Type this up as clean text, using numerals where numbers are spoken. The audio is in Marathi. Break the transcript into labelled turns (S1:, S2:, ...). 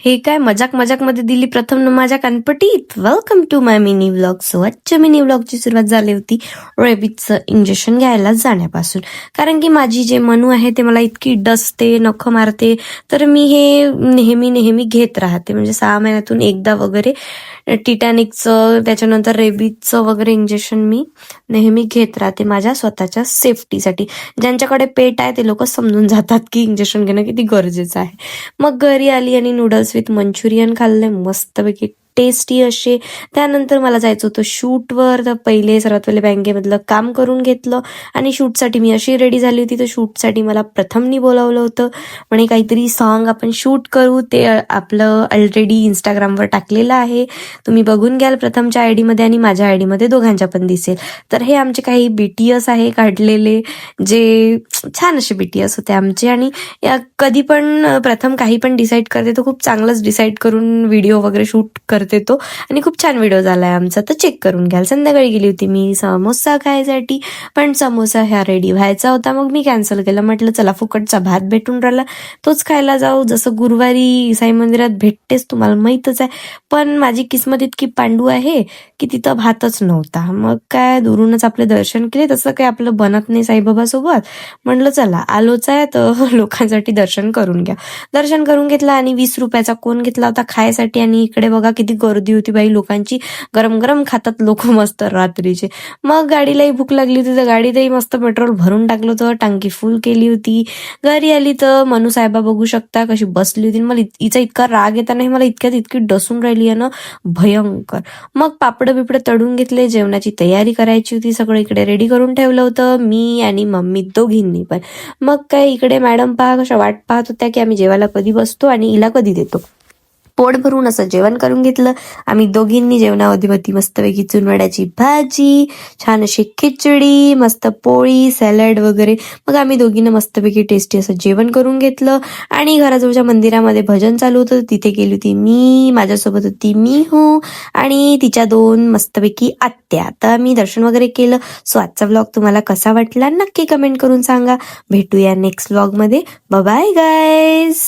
S1: हे काय मजाक मजाक मध्ये दिली प्रथम न माझ्या कानपटीत. Welcome to my mini vlog. So आजच्या मिनी व्लॉगची सुरुवात झाली होती रेबीजचं इंजेक्शन घ्यायला जाण्यापासून. कारण की माझी जे मनू आहे ते मला इतकी डसते, नख मारते, तर मी हे नेहमी घेत राहते. म्हणजे 6 महिन्यातून एकदा वगैरे टिटॅनिकचं, त्याच्यानंतर रेबीजचं वगैरे इंजेक्शन मी नेहमी घेत राहते माझ्या स्वतःच्या सेफ्टीसाठी. ज्यांच्याकडे पेट आहे ते लोक समजून जातात की इंजेक्शन घेणं किती गरजेचं आहे. मग घरी आली आणि नूडल्स विथ मंचुरियन खाल्ले मस्तपैकी टेस्टी असे. त्यानंतर मला जायचं होतं शूटवर, तर सर्वात पहिले बँकेमधलं काम करून घेतलं आणि शूटसाठी मी अशी रेडी झाली होती. तर शूटसाठी मला प्रथमनी बोलावलं होतं, म्हणे काहीतरी सॉन्ग आपण शूट करू. ते आपलं ऑलरेडी इंस्टाग्रामवर टाकलेलं आहे, तुम्ही बघून घ्याल प्रथमच्या आयडी मध्ये आणि माझ्या आयडी मध्ये, दोघांच्या पण दिसेल. तर हे आमचे काही BTS आहे काढलेले, जे छान असे BTS होते आमचे. आणि कधी पण प्रथम काही पण डिसाईड करते तो खूप चांगलंच डिसाईड करून व्हिडिओ वगैरे शूट करते तो, आणि खूप छान व्हिडिओ झालाय आमचा, तर चेक करून घ्याल. संध्याकाळी गेली होती मी समोसा खायसाठी, पण समोसा ह्या रेडी व्हायचा होता, मग मी कॅन्सल केलं. म्हटलं चला फुकटचा भात भेटून राहिला तोच खायला जाऊ, जसं गुरुवारी साई मंदिरात भेटतेच, तुम्हाला माहीतच आहे. पण माझी किस्मत इतकी पांडू आहे की तिथं भातच नव्हता. मग काय दुरूनच आपले दर्शन केले, तसं काही आपलं बनत नाही साईबाबा सोबत. म्हणलं चला आलोच आहे तर लोकांसाठी दर्शन करून घ्या. दर्शन करून घेतलं आणि 20 रुपयाचा कोण घेतला होता खायसाठी. आणि इकडे बघा किती गर्दी होती बाई लोकांची, गरम गरम खातात लोक मस्त रात्रीचे. मग गाडीलाही भूक लागली होती, तर गाडीतही मस्त पेट्रोल भरून टाकलं होतं, टांकी फुल केली होती. घरी आली तर मनू साहेबा बघू शकता कशी बसली होती. मला हिचा इतका राग येता नाही, मला इतक्यात इतकी डसून राहिली आहे ना, भयंकर. मग पापड बिपड तळून घेतले, जेवणाची तयारी करायची होती, सगळं इकडे रेडी करून ठेवलं होतं मी आणि मम्मी दोघींनी पण. मग काय इकडे मॅडम पहा कशा वाट पाहत होत्या की आम्ही जेवायला कधी बसतो आणि हिला कधी देतो. पोट भरून असं जेवण करून घेतलं आम्ही दोघींनी. जेवणामध्ये मस्तपैकी चुनवड्याची भाजी, छान अशी खिचडी, मस्त पोळी, सॅलड वगैरे. मग आम्ही दोघींना मस्तपैकी टेस्टी असं जेवण करून घेतलं. आणि घराजवळच्या मंदिरामध्ये भजन चालू होतं, तिथे गेली होती मी, माझ्यासोबत होती मी आणि तिच्या 2 मस्तपैकी आत्या. तर मी दर्शन वगैरे केलं. सो आजचा व्लॉग तुम्हाला कसा वाटला नक्की कमेंट करून सांगा. भेटूया नेक्स्ट व्लॉग मध्ये. Bye bye guys.